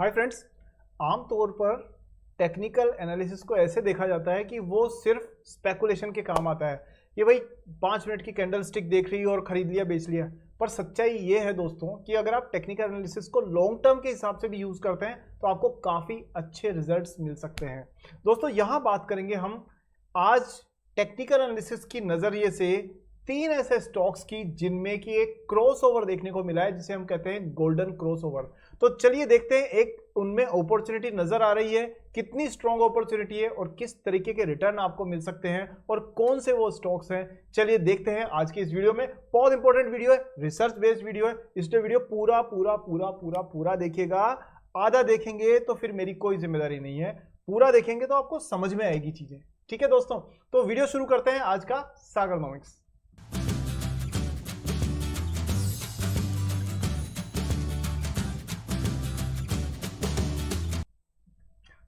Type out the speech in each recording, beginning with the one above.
Hi friends. आमतौर पर technical analysis को ऐसे देखा जाता है कि वो सिर्फ स्पेकुलेशन के काम आता है। ये भाई 5 मिनट की कैंडल स्टिक देख रही हो और खरीद लिया बेच लिया। पर सच्चाई ये है दोस्तों कि अगर आप टेक्निकल एनालिसिस को लॉन्ग टर्म के हिसाब से भी यूज करते हैं तो आपको काफी अच्छे रिजल्ट्स मिल सकते हैं। दोस्तों यहाँ बात करेंगे हम आज टेक्निकल एनालिसिस की नजरिए से 3 ऐसे स्टॉक्स की जिनमें की एक क्रॉसओवर देखने को मिला है, जिसे हम कहते हैं गोल्डन क्रॉसओवर। तो चलिए देखते हैं एक उनमें अपॉर्चुनिटी नजर आ रही है, कितनी स्ट्रॉन्ग अपॉर्चुनिटी है और किस तरीके के रिटर्न आपको मिल सकते हैं और कौन से वो स्टॉक्स हैं। चलिए देखते हैं आज की इस वीडियो में। बहुत इंपॉर्टेंट वीडियो है, रिसर्च बेस्ड वीडियो है, इसलिए वीडियो पूरा पूरा पूरा पूरा पूरा देखिएगा। आधा देखेंगे तो फिर मेरी कोई जिम्मेदारी नहीं है, पूरा देखेंगे तो आपको समझ में आएगी चीजें। ठीक है दोस्तों, तो वीडियो शुरू करते हैं आज का सागरनॉमिक्स।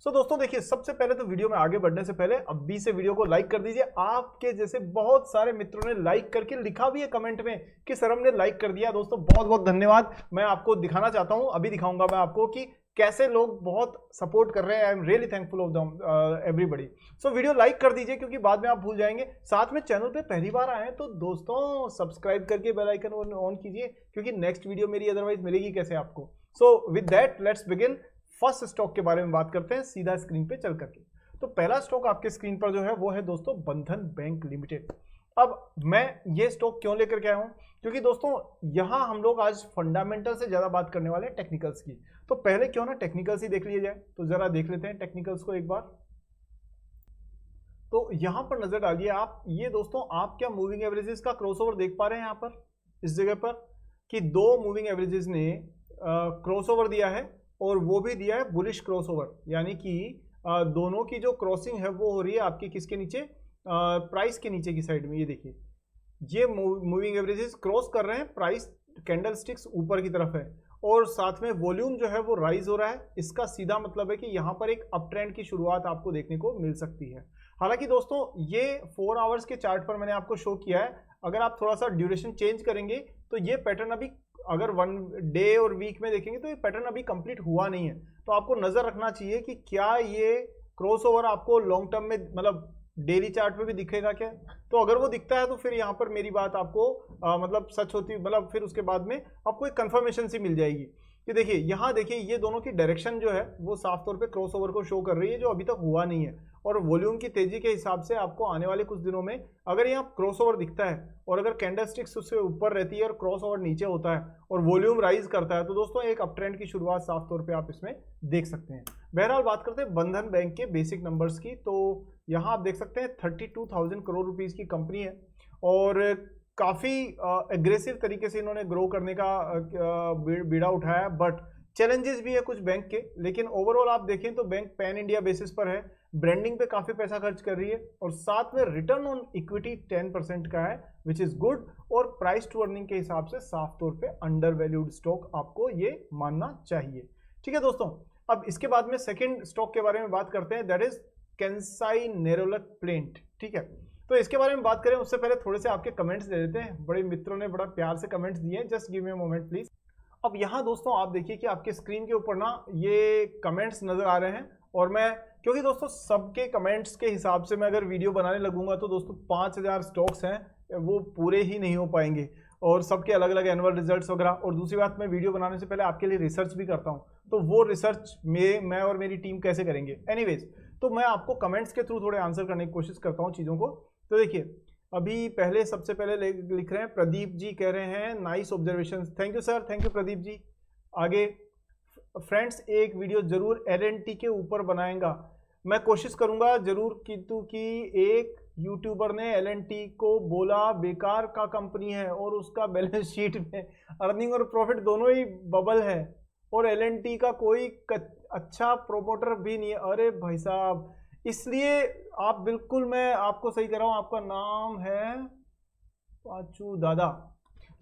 दोस्तों देखिए, सबसे पहले तो वीडियो में आगे बढ़ने से पहले अभी से वीडियो को लाइक कर दीजिए। आपके जैसे बहुत सारे मित्रों ने लाइक करके लिखा भी है कमेंट में कि सर हमने लाइक कर दिया। दोस्तों बहुत बहुत धन्यवाद। मैं आपको दिखाना चाहता हूं, अभी दिखाऊंगा मैं आपको कि कैसे लोग बहुत सपोर्ट कर रहे हैं। I am really thankful of them everybody. So video like कर दीजिए क्योंकि बाद में आप भूल जाएंगे। साथ में चैनल पे पहली बार आए हैं तो दोस्तों सब्सक्राइब करके बेल आइकन ऑन कीजिए, क्योंकि नेक्स्ट वीडियो मेरी अदरवाइज मिलेगी कैसे आपको। So with that let's begin. First stock के बारे में बात करते हैं सीधा स्क्रीन पे चल करके। तो पहला स्टॉक आपके स्क्रीन पर जो है वो है दोस्तों बंधन बैंक लिमिटेड। अब मैं ये स्टॉक क्यों लेकर के आया हूं, क्योंकि दोस्तों यहां हम लोग आज फंडामेंटल से ज्यादा बात करने वाले हैं टेक्निकल्स की। तो पहले क्यों ना टेक्निकल्स ही देख लिया जाए। तो जरा देख लेते हैं टेक्निकल्स को एक बार। तो यहां पर नजर डालिए आप, ये दोस्तों आप क्या मूविंग एवरेजेस का क्रॉसओवर देख पा रहे हैं यहां पर इस जगह पर कि दो मूविंग एवरेजेस ने क्रॉसओवर दिया है और वो भी दिया है बुलिश क्रॉसओवर, यानी कि दोनों की जो क्रॉसिंग है वो हो रही है आपकी किसके नीचे, प्राइस के नीचे की साइड में। ये देखिए, ये मूविंग एवरेजेस क्रॉस कर रहे हैं, प्राइस कैंडल स्टिक्स ऊपर की तरफ है और साथ में वॉल्यूम जो है वो राइज हो रहा है। इसका सीधा मतलब है कि यहाँ पर एक अप ट्रेंड की शुरुआत आपको देखने को मिल सकती है। हालांकि दोस्तों ये 4 आवर्स के चार्ट पर मैंने आपको शो किया है। अगर आप थोड़ा सा ड्यूरेशन चेंज करेंगे तो ये पैटर्न अभी, अगर 1 डे और वीक में देखेंगे तो ये पैटर्न अभी कंप्लीट हुआ नहीं है। तो आपको नजर रखना चाहिए कि क्या ये क्रॉसओवर आपको लॉन्ग टर्म में मतलब डेली चार्ट पे भी दिखेगा क्या। तो अगर वो दिखता है तो फिर यहाँ पर मेरी बात आपको मतलब सच होती, मतलब फिर उसके बाद में आपको एक कंफर्मेशन सी मिल जाएगी कि देखिए यहाँ देखिए ये दोनों की डायरेक्शन जो है वो साफ तौर पे क्रॉसओवर को शो कर रही है, जो अभी तक हुआ नहीं है। और वॉल्यूम की तेजी के हिसाब से आपको आने वाले कुछ दिनों में अगर यहाँ क्रॉसओवर दिखता है और अगर कैंडल स्टिक्स उससे ऊपर रहती है और क्रॉसओवर नीचे होता है और वॉल्यूम राइज करता है तो दोस्तों एक अप ट्रेंड की शुरुआत साफ तौर पे आप इसमें देख सकते हैं। बहरहाल बात करते हैं बंधन बैंक के बेसिक नंबर्स की। तो यहाँ आप देख सकते हैं 32,000 करोड़ रुपीस की कंपनी है और काफ़ी एग्रेसिव तरीके से इन्होंने ग्रो करने का बीड़ा उठाया। बट चैलेंजेस भी है कुछ बैंक के, लेकिन ओवरऑल आप देखें तो बैंक पैन इंडिया बेसिस पर है, ब्रांडिंग पे काफ़ी पैसा खर्च कर रही है और साथ में रिटर्न ऑन इक्विटी 10% का है, विच इज़ गुड। और प्राइस टू अर्निंग के हिसाब से साफ तौर पे अंडर वैल्यूड स्टॉक आपको ये मानना चाहिए। ठीक है दोस्तों, अब इसके बाद में सेकेंड स्टॉक के बारे में बात करते हैं, दैट इज कैंसाई नेरोलक प्लेंट। ठीक है, तो इसके बारे में बात करें उससे पहले थोड़े से आपके कमेंट्स दे देते हैं। बड़े मित्रों ने बड़ा प्यार से कमेंट्स दिए हैं, just give me a moment please. अब यहाँ दोस्तों आप देखिए कि आपके स्क्रीन के ऊपर ना ये कमेंट्स नजर आ रहे हैं और मैं, क्योंकि दोस्तों सबके कमेंट्स के हिसाब से मैं अगर वीडियो बनाने लगूंगा तो दोस्तों 5000 स्टॉक्स हैं वो पूरे ही नहीं हो पाएंगे और सबके अलग अलग एनुअल रिजल्ट्स वगैरह। और दूसरी बात, मैं वीडियो बनाने से पहले आपके लिए रिसर्च भी करता हूँ, तो वो रिसर्च में मैं और मेरी टीम कैसे करेंगे। एनीवेज, तो मैं आपको कमेंट्स के थ्रू थोड़े आंसर करने की कोशिश करता हूँ चीज़ों को। तो देखिए, अभी पहले सबसे पहले लिख रहे हैं प्रदीप जी, कह रहे हैं nice observation. Thank you sir, thank you Pradeep ji. आगे, फ्रेंड्स एक वीडियो जरूर LNT के ऊपर बनाएगा, मैं कोशिश करूंगा जरूर, किंतु कि एक यूट्यूबर ने LNT को बोला बेकार का कंपनी है और उसका बैलेंस शीट में अर्निंग और प्रॉफिट दोनों ही बबल है और LNT का कोई अच्छा प्रोमोटर भी नहीं है। अरे भाई साहब, इसलिए आप बिल्कुल, मैं आपको सही कर रहा हूं, आपका नाम है पाचू दादा।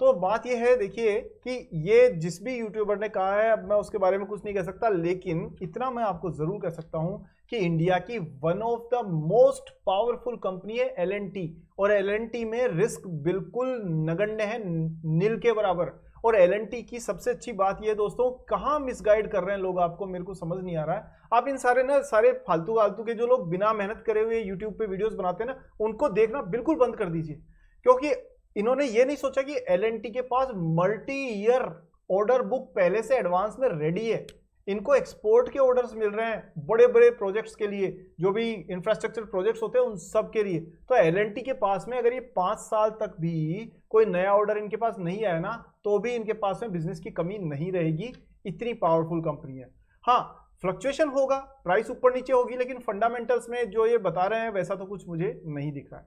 तो बात यह है देखिए कि ये जिस भी यूट्यूबर ने कहा है, अब मैं उसके बारे में कुछ नहीं कह सकता, लेकिन इतना मैं आपको जरूर कह सकता हूं कि इंडिया की one of the most powerful company है LNT और LNT में रिस्क बिल्कुल नगण्य है, नील के बराबर। और L&T की सबसे अच्छी बात ये दोस्तों, कहाँ मिसगाइड कर रहे हैं लोग आपको, मेरे को समझ नहीं आ रहा है। आप इन सारे फालतू के जो लोग बिना मेहनत करे हुए यूट्यूब पे वीडियोस बनाते हैं ना, उनको देखना बिल्कुल बंद कर दीजिए, क्योंकि इन्होंने ये नहीं सोचा कि L&T के पास मल्टी ईयर ऑर्डर बुक पहले से एडवांस में रेडी है। इनको एक्सपोर्ट के ऑर्डर्स मिल रहे हैं बड़े बड़े प्रोजेक्ट्स के लिए, जो भी इंफ्रास्ट्रक्चर प्रोजेक्ट्स होते हैं उन सब के लिए। तो L&T के पास में अगर ये 5 साल तक भी कोई नया ऑर्डर इनके पास नहीं आया ना, तो भी इनके पास में बिजनेस की कमी नहीं रहेगी। इतनी पावरफुल कंपनी है। हाँ, फ्लक्चुएशन होगा, प्राइस ऊपर नीचे होगी, लेकिन फंडामेंटल्स में जो ये बता रहे हैं वैसा तो कुछ मुझे नहीं दिख रहा है।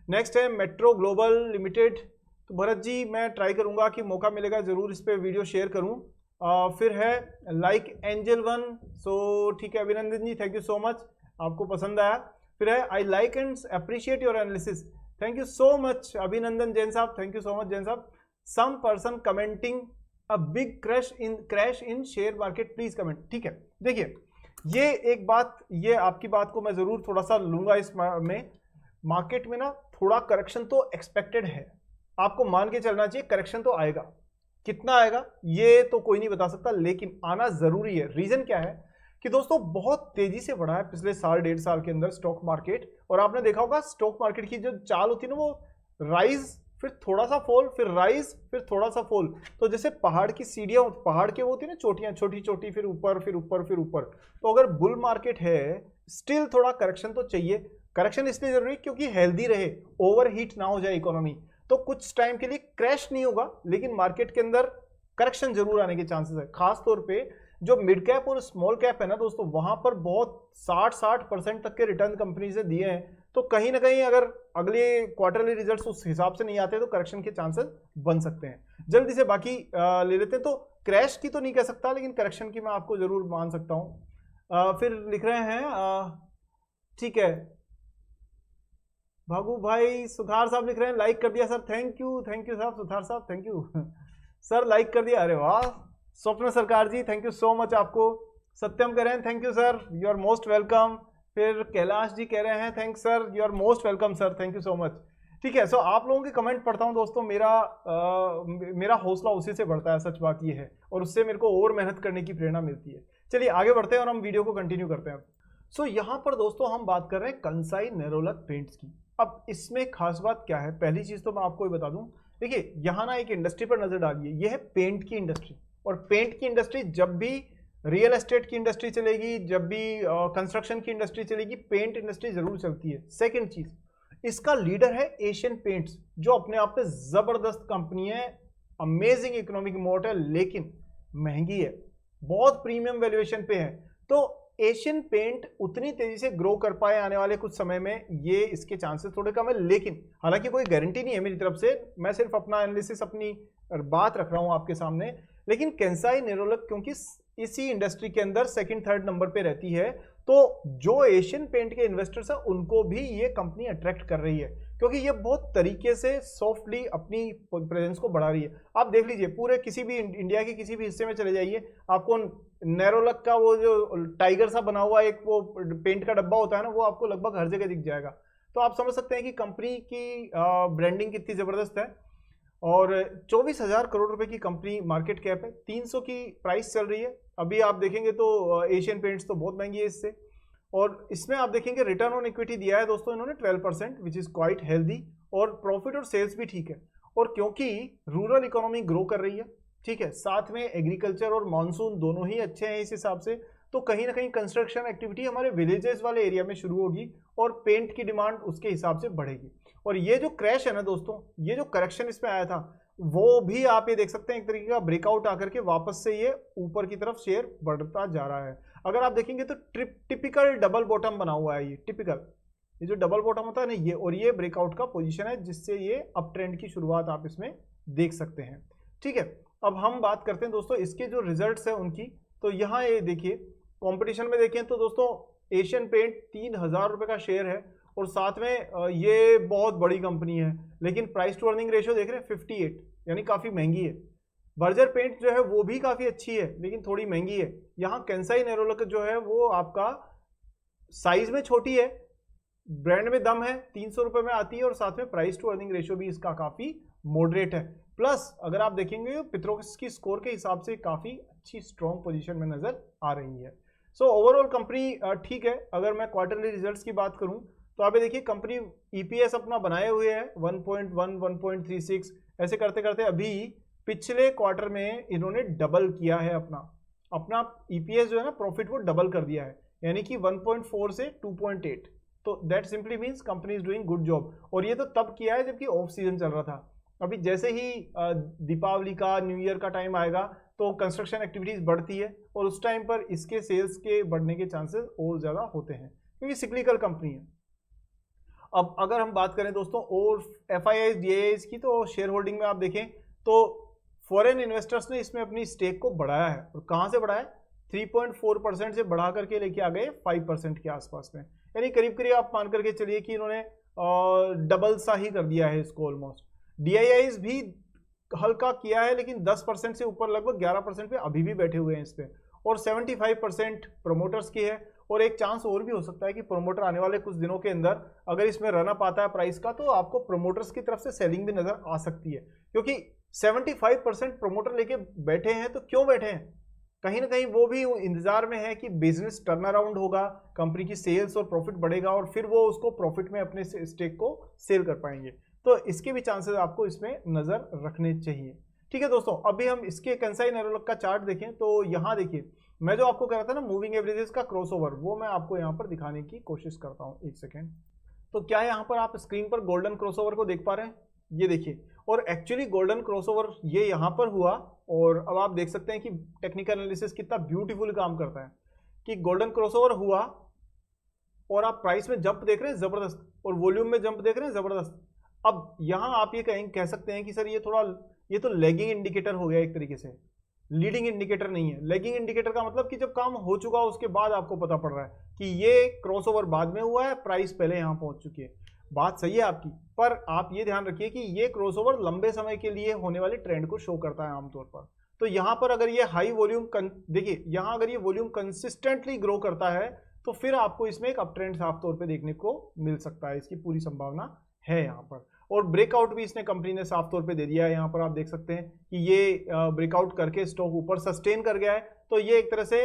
नेक्स्ट है मेट्रो ग्लोबल लिमिटेड। तो भरत जी, मैं ट्राई करूंगा कि मौका मिलेगा जरूर इस पे वीडियो शेयर करूं। फिर है लाइक एंजल वन, सो ठीक है Abhinandan ji, thank you so much, आपको पसंद आया। फिर है I like and appreciate your analysis, thank you so much Abhinandan Jain साहब, thank you so much Jain साहब। Some person commenting a big crash in share market, please comment. ठीक है, देखिए ये एक बात, ये आपकी बात को मैं जरूर थोड़ा सा लूंगा इसमें। मार्केट में ना थोड़ा करेक्शन तो एक्सपेक्टेड है, आपको मान के चलना चाहिए, करेक्शन तो आएगा। कितना आएगा ये तो कोई नहीं बता सकता, लेकिन आना जरूरी है। रीजन क्या है कि दोस्तों बहुत तेजी से बढ़ा है पिछले साल 1.5 साल के अंदर स्टॉक मार्केट, और आपने देखा होगा स्टॉक मार्केट की जो चाल होती है ना, वो राइज फिर थोड़ा सा फॉल, फिर राइज फिर थोड़ा सा फॉल। तो जैसे पहाड़ की सीढ़ियां, पहाड़ के वो होती है ना चोटियां, छोटी छोटी, फिर ऊपर फिर ऊपर फिर ऊपर। तो अगर बुल मार्केट है, स्टिल थोड़ा करेक्शन तो चाहिए। करेक्शन इसलिए जरूरी क्योंकि हेल्दी रहे, ओवरहीट ना हो जाए इकोनॉमी। तो कुछ टाइम के लिए क्रैश नहीं होगा, लेकिन मार्केट के अंदर करेक्शन जरूर आने के चांसेस है। खास तौर पे जो मिड कैप और स्मॉल कैप है ना दोस्तों, वहां पर बहुत 60% तक के रिटर्न कंपनीज ने दिए हैं। तो कहीं ना कहीं अगर अगले क्वार्टरली रिजल्ट्स उस हिसाब से नहीं आते तो करेक्शन के चांसेस बन सकते हैं। जल्दी से बाकी ले लेते हैं। तो क्रैश की तो नहीं कह सकता, लेकिन करेक्शन की मैं आपको जरूर मान सकता हूं। फिर लिख रहे हैं ठीक है भागू भाई, सुधार साहब लिख रहे हैं लाइक कर दिया सर, थैंक यू साहब, सुधार साहब थैंक यू सर, लाइक कर दिया, अरे वाह। Swapan Sarkar ji thank you so much आपको। सत्यम कह रहे हैं thank you sir, you are most welcome. फिर कैलाश जी कह रहे हैं thanks sir, you are most welcome sir, thank you so much. ठीक है, सो आप लोगों के कमेंट पढ़ता हूं दोस्तों, मेरा हौसला उसी से बढ़ता है, सच बात ये है, और उससे मेरे को और मेहनत करने की प्रेरणा मिलती है। चलिए आगे बढ़ते हैं और हम वीडियो को कंटिन्यू करते हैं। सो यहाँ पर दोस्तों हम बात कर रहे हैं कंसाई नेरोलक पेंट्स की। अब इसमें खास बात क्या है, पहली चीज तो मैं आपको बता दूं, देखिए यहाँ ना एक इंडस्ट्री पर नजर डालिए, ये है पेंट की इंडस्ट्री। और पेंट की इंडस्ट्री, जब भी रियल एस्टेट की इंडस्ट्री चलेगी, जब भी कंस्ट्रक्शन की इंडस्ट्री चलेगी, पेंट इंडस्ट्री जरूर चलती है। सेकंड चीज, इसका लीडर है एशियन पेंट्स, जो अपने आप में जबरदस्त कंपनी है, अमेजिंग इकोनॉमिक मोट है, लेकिन महंगी है, बहुत प्रीमियम वैल्यूएशन पे है। तो एशियन पेंट उतनी तेजी से ग्रो कर पाए आने वाले कुछ समय में, ये इसके चांसेस थोड़े कम है। लेकिन हालांकि कोई गारंटी नहीं है मेरी तरफ से, मैं सिर्फ अपना एनालिसिस, अपनी बात रख रहा हूं आपके सामने। लेकिन कंसाई नेरोलक क्योंकि इसी इंडस्ट्री के अंदर सेकंड थर्ड नंबर पे रहती है, तो जो एशियन पेंट के इन्वेस्टर्स हैं उनको भी ये कंपनी अट्रैक्ट कर रही है, क्योंकि ये बहुत तरीके से सॉफ्टली अपनी प्रेजेंस को बढ़ा रही है। आप देख लीजिए, पूरे किसी भी इंडिया के किसी भी हिस्से में चले जाइए, आपको नेरोलक का वो जो टाइगर सा बना हुआ एक वो पेंट का डब्बा होता है ना, वो आपको लगभग हर जगह दिख जाएगा। तो आप समझ सकते हैं कि कंपनी की ब्रांडिंग कितनी जबरदस्त है। और 24,000 करोड़ रुपए की कंपनी मार्केट कैप है, 300 की प्राइस चल रही है। अभी आप देखेंगे तो एशियन पेंट्स तो बहुत महंगी है इससे। और इसमें आप देखेंगे रिटर्न ऑन इक्विटी दिया है दोस्तों इन्होंने 12%, विच इज क्वाइट हेल्दी, और प्रॉफिट और सेल्स भी ठीक है। और क्योंकि रूरल इकोनॉमी ग्रो कर रही है, ठीक है, साथ में एग्रीकल्चर और मानसून दोनों ही अच्छे हैं इस हिसाब से, तो कहीं ना कहीं कंस्ट्रक्शन एक्टिविटी हमारे विलेजेस वाले एरिया में शुरू होगी और पेंट की डिमांड उसके हिसाब से बढ़ेगी। और ये जो क्रैश है ना दोस्तों, ये जो करेक्शन इसमें आया था, वो भी आप ये देख सकते हैं एक तरीके का ब्रेकआउट आकर के वापस से ये ऊपर की तरफ शेयर बढ़ता जा रहा है। अगर आप देखेंगे तो टिपिकल डबल बॉटम बना हुआ है, ये टिपिकल, ये जो डबल बॉटम होता है ना ये, और ये ब्रेकआउट का पोजीशन है, जिससे ये अप ट्रेंड की शुरुआत आप इसमें देख सकते हैं। ठीक है, अब हम बात करते हैं दोस्तों इसके जो रिजल्ट्स है उनकी। तो यहाँ ये देखिए, कंपटीशन में देखें तो दोस्तों एशियन पेंट 3,000 रुपए का शेयर है, और साथ में ये बहुत बड़ी कंपनी है, लेकिन प्राइस टू अर्निंग रेशियो देख रहे हैं 58, यानी काफी महंगी है। बर्जर पेंट जो है वो भी काफी अच्छी है, लेकिन थोड़ी महंगी है। यहाँ कंसाई नेरोलक जो है वो आपका साइज में छोटी है, ब्रांड में दम है, 300 रुपए में आती है, और साथ में प्राइस टू अर्निंग रेशियो भी इसका काफी मॉडरेट है। प्लस अगर आप देखेंगे पित्रोस की स्कोर के हिसाब से काफ़ी अच्छी स्ट्रॉन्ग पोजीशन में नज़र आ रही है। सो ओवरऑल कंपनी ठीक है। अगर मैं क्वार्टरली रिजल्ट्स की बात करूं तो आप देखिए कंपनी ईपीएस अपना बनाए हुए है 1.1, 1.36 ऐसे करते करते अभी पिछले क्वार्टर में इन्होंने डबल किया है अपना ईपीएस जो है ना प्रॉफिट वो डबल कर दिया है, यानी कि 1.4 से 2.8। तो that simply means company is doing good job. और ये तो तब किया है जबकि ऑफ सीजन चल रहा था। अभी जैसे ही दीपावली का न्यू ईयर का टाइम आएगा तो कंस्ट्रक्शन एक्टिविटीज बढ़ती है और उस टाइम पर इसके सेल्स के बढ़ने के चांसेस और ज़्यादा होते हैं क्योंकि सिक्लिकल कंपनी है। अब अगर हम बात करें दोस्तों और एफआईआईज डीआईआईज की, तो शेयर होल्डिंग में आप देखें तो फॉरेन इन्वेस्टर्स ने इसमें अपनी स्टेक को बढ़ाया है। और कहाँ से बढ़ाया? 3.4% से बढ़ा करके लेके आ गए 5% के आसपास में, यानी करीब करीब आप मान करके चलिए कि इन्होंने डबल सा ही कर दिया है इसको ऑलमोस्ट। डीआईआईज भी हल्का किया है लेकिन 10% से ऊपर लगभग 11% पे अभी भी बैठे हुए हैं इस पे। और 75% प्रोमोटर्स की है। और एक चांस और भी हो सकता है कि प्रोमोटर आने वाले कुछ दिनों के अंदर अगर इसमें रन अप आता है प्राइस का तो आपको प्रोमोटर्स की तरफ से सेलिंग भी नजर आ सकती है, क्योंकि 75% प्रोमोटर लेके बैठे हैं। तो क्यों बैठे हैं? कहीं ना कहीं वो भी इंतजार में है कि बिजनेस टर्न अराउंड होगा, कंपनी की सेल्स और प्रॉफिट बढ़ेगा और फिर वो उसको प्रॉफिट में अपने स्टेक को सेल कर पाएंगे। तो इसके भी चांसेस आपको इसमें नजर रखने चाहिए। ठीक है दोस्तों, अभी हम इसके कंसाइन एरोलॉग का चार्ट देखें तो यहाँ देखिए मैं जो आपको कह रहा था ना मूविंग एवरेजेस का क्रॉसओवर, वो मैं आपको यहाँ पर दिखाने की कोशिश करता हूँ। एक सेकेंड। तो क्या यहाँ पर आप स्क्रीन पर गोल्डन क्रॉसओवर को देख पा रहे हैं? ये देखिए, और एक्चुअली गोल्डन क्रॉसओवर ये यहाँ पर हुआ और अब आप देख सकते हैं कि टेक्निकल एनालिसिस कितना ब्यूटीफुल काम करता है कि गोल्डन क्रॉसओवर हुआ और आप प्राइस में जंप देख रहे हैं जबरदस्त और वॉल्यूम में जंप देख रहे हैं जबरदस्त। अब यहाँ आप ये कह सकते हैं कि सर ये तो लैगिंग इंडिकेटर हो गया, एक तरीके से लीडिंग इंडिकेटर नहीं है। लैगिंग इंडिकेटर का मतलब कि जब काम हो चुका उसके बाद आपको पता पड़ रहा है कि ये क्रॉसओवर बाद में हुआ है, प्राइस पहले यहाँ पहुंच चुकी है। बात सही है आपकी, पर आप ये ध्यान रखिए कि ये क्रॉसओवर लंबे समय के लिए होने वाले ट्रेंड को शो करता है आमतौर पर। तो यहाँ पर अगर ये हाई वॉल्यूम देखिए, यहाँ अगर ये वॉल्यूम कंसिस्टेंटली ग्रो करता है तो फिर आपको इसमें एक अप ट्रेंड साफ तौर पे देखने को मिल सकता है, इसकी पूरी संभावना है यहाँ पर। और ब्रेकआउट भी इसने कंपनी ने साफ तौर पे दे दिया है। यहाँ पर आप देख सकते हैं कि ये ब्रेकआउट करके स्टॉक ऊपर सस्टेन कर गया है। तो ये एक तरह से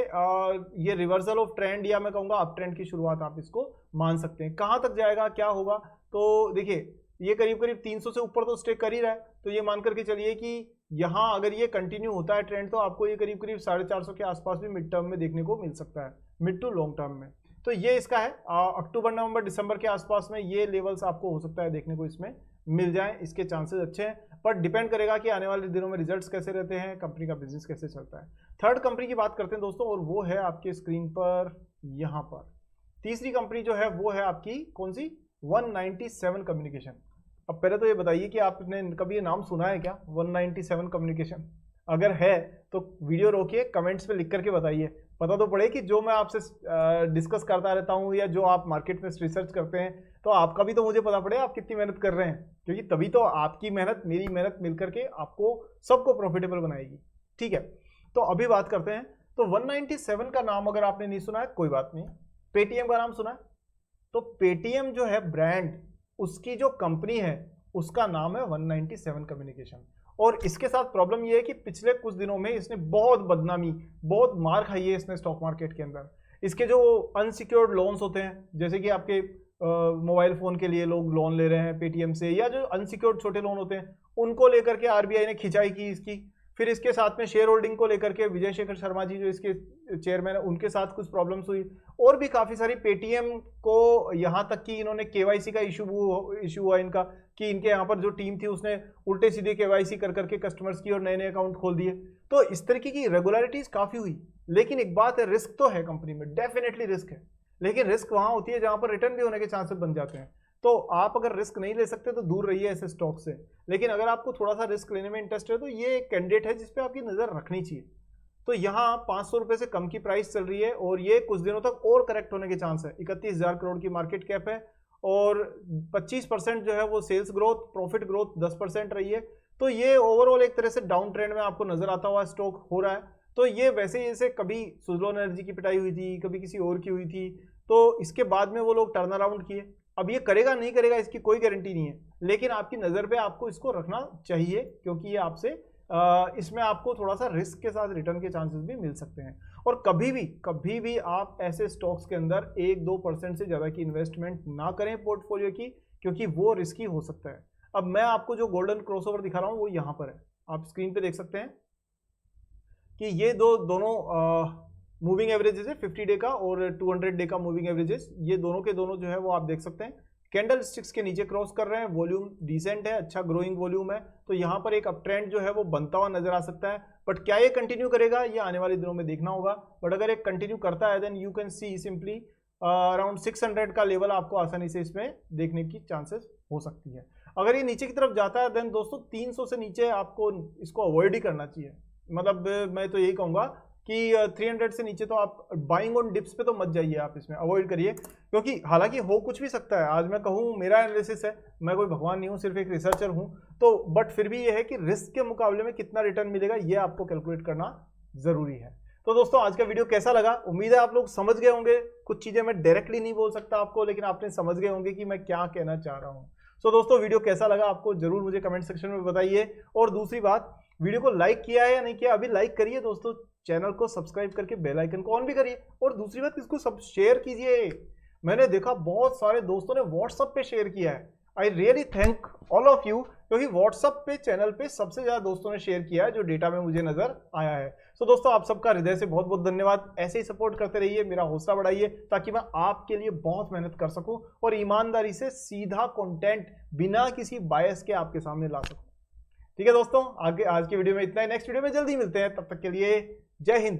ये रिवर्सल ऑफ ट्रेंड या मैं कहूँगा अप ट्रेंड की शुरुआत आप इसको मान सकते हैं। कहाँ तक जाएगा, क्या होगा? तो देखिए ये करीब करीब 300 से ऊपर तो स्टे कर ही रहा है। तो ये मान करके चलिए कि यहाँ अगर ये कंटिन्यू होता है ट्रेंड तो आपको ये करीब करीब 450 के आसपास भी मिड टर्म में देखने को मिल सकता है, मिड टू लॉन्ग टर्म में। तो ये इसका है अक्टूबर नवंबर दिसंबर के आसपास में ये लेवल्स आपको हो सकता है देखने को इसमें मिल जाए, इसके चांसेस अच्छे हैं। पर डिपेंड करेगा कि आने वाले दिनों में रिजल्ट्स कैसे रहते हैं, कंपनी का बिजनेस कैसे चलता है। थर्ड कंपनी की बात करते हैं दोस्तों, और वो है आपके स्क्रीन पर यहाँ पर तीसरी कंपनी जो है वो है आपकी कौन सी? 197 कम्युनिकेशन। अब पहले तो ये बताइए कि आपने कभी ये नाम सुना है क्या, 197 कम्युनिकेशन? अगर है तो वीडियो रोकिए, कमेंट्स पे लिख करके बताइए, पता तो पड़े कि जो मैं आपसे डिस्कस करता रहता हूँ या जो आप मार्केट में रिसर्च करते हैं तो आपका भी तो मुझे पता पड़े आप कितनी मेहनत कर रहे हैं, क्योंकि तभी तो आपकी मेहनत मेरी मेहनत मिलकर के आपको सबको प्रॉफिटेबल बनाएगी। ठीक है, तो अभी बात करते हैं। तो 197 का नाम अगर आपने नहीं सुना है कोई बात नहीं, पेटीएम का नाम सुना है? तो पेटीएम जो है ब्रांड, उसकी जो कंपनी है उसका नाम है 197 कम्युनिकेशन। और इसके साथ प्रॉब्लम ये है कि पिछले कुछ दिनों में इसने बहुत बदनामी, बहुत मार खाई है इसने स्टॉक मार्केट के अंदर। इसके जो अनसिक्योर्ड लोन्स होते हैं, जैसे कि आपके मोबाइल फोन के लिए लोग लोन ले रहे हैं पेटीएम से, या जो अनसिक्योर्ड छोटे लोन होते हैं उनको लेकर के आरबीआई ने खिंचाई की इसकी। फिर इसके साथ में शेयर होल्डिंग को लेकर के विजय शेखर शर्मा जी जो इसके चेयरमैन है उनके साथ कुछ प्रॉब्लम्स हुई, और भी काफ़ी सारी पेटीएम को, यहाँ तक कि इन्होंने केवाईसी का इशू हुआ इनका कि इनके यहाँ पर जो टीम थी उसने उल्टे सीधे केवाईसी कर करके कस्टमर्स की और नए नए अकाउंट खोल दिए। तो इस तरीके की रेगुलरिटीज काफ़ी हुई। लेकिन एक बात है, रिस्क तो है कंपनी में, डेफिनेटली रिस्क है, लेकिन रिस्क वहाँ होती है जहाँ पर रिटर्न भी होने के चांसेस बन जाते हैं। तो आप अगर रिस्क नहीं ले सकते तो दूर रहिए ऐसे स्टॉक से, लेकिन अगर आपको थोड़ा सा रिस्क लेने में इंटरेस्ट है तो ये एक कैंडिडेट है जिसपे आपकी नज़र रखनी चाहिए। तो यहाँ 500 रुपये से कम की प्राइस चल रही है और ये कुछ दिनों तक और करेक्ट होने के चांस है। 31,000 करोड़ की मार्केट कैप है और 25% जो है वो सेल्स ग्रोथ, प्रॉफिट ग्रोथ 10% रही है। तो ये ओवरऑल एक तरह से डाउन ट्रेंड में आपको नजर आता हुआ स्टॉक हो रहा है। तो ये वैसे ही जैसे कभी सुज़लोन एनर्जी की पिटाई हुई थी, कभी किसी और की हुई थी, तो इसके बाद में वो लोग टर्न अराउंड किए, अब ये करेगा नहीं करेगा इसकी कोई गारंटी नहीं है, लेकिन आपकी नज़र पे आपको इसको रखना चाहिए, क्योंकि ये आपसे इसमें आपको थोड़ा सा रिस्क के साथ रिटर्न के चांसेस भी मिल सकते हैं। और कभी भी आप ऐसे स्टॉक्स के अंदर 1-2% से ज़्यादा की इन्वेस्टमेंट ना करें पोर्टफोलियो की, क्योंकि वो रिस्की हो सकता है। अब मैं आपको जो गोल्डन क्रॉसओवर दिखा रहा हूँ वो यहाँ पर है, आप स्क्रीन पे देख सकते हैं कि ये दोनों मूविंग एवरेजेस है, 50 डे का और 200 डे का मूविंग एवरेजेस, ये दोनों के दोनों जो है वो आप देख सकते हैं कैंडल स्टिक्स के नीचे क्रॉस कर रहे हैं। वॉल्यूम डिसेंट है, अच्छा ग्रोइंग वॉल्यूम है, तो यहाँ पर एक अप ट्रेंड जो है वो बनता हुआ नजर आ सकता है। बट क्या ये कंटिन्यू करेगा, ये आने वाले दिनों में देखना होगा। बट अगर एक कंटिन्यू करता है then you can see simply around 600 का लेवल आपको आसानी से इसमें देखने की चांसेस हो सकती है। अगर ये नीचे की तरफ जाता है देन दोस्तों 300 से नीचे आपको इसको अवॉइड ही करना चाहिए। मतलब मैं तो यही कहूँगा कि 300 से नीचे तो आप बाइंग ऑन डिप्स पे तो मत जाइए, आप इसमें अवॉइड करिए, क्योंकि हालांकि हो कुछ भी सकता है। आज मैं कहूँ मेरा एनालिसिस है, मैं कोई भगवान नहीं हूँ, सिर्फ एक रिसर्चर हूँ, तो बट फिर भी ये है कि रिस्क के मुकाबले में कितना रिटर्न मिलेगा ये आपको कैलकुलेट करना जरूरी है। तो दोस्तों आज का वीडियो कैसा लगा, उम्मीद है आप लोग समझ गए होंगे। कुछ चीजें मैं डायरेक्टली नहीं बोल सकता आपको, लेकिन आपने समझ गए होंगे कि मैं क्या कहना चाह रहा हूँ। सो दोस्तों वीडियो कैसा लगा आपको जरूर मुझे कमेंट सेक्शन में बताइए। और दूसरी बात, वीडियो को लाइक किया है या नहीं किया, अभी लाइक करिए दोस्तों, चैनल को सब्सक्राइब करके बेल आइकन को ऑन भी करिए। और दूसरी बात, इसको सब शेयर कीजिए। मैंने देखा बहुत सारे दोस्तों ने व्हाट्सएप पे शेयर किया है, I really thank all of you, क्योंकि व्हाट्सएप पे चैनल पे सबसे ज्यादा दोस्तों ने शेयर किया है जो डेटा में मुझे नजर आया है। सो दोस्तों आप सबका हृदय से बहुत बहुत धन्यवाद। ऐसे ही सपोर्ट करते रहिए, मेरा हौसला बढ़ाइए, ताकि मैं आपके लिए बहुत मेहनत कर सकूं और ईमानदारी से सीधा कंटेंट बिना किसी बायस के आपके सामने ला सकूं। ठीक है दोस्तों, आगे आज की वीडियो में इतना ही, नेक्स्ट वीडियो में जल्दी मिलते हैं, तब तक के लिए जय हिंद।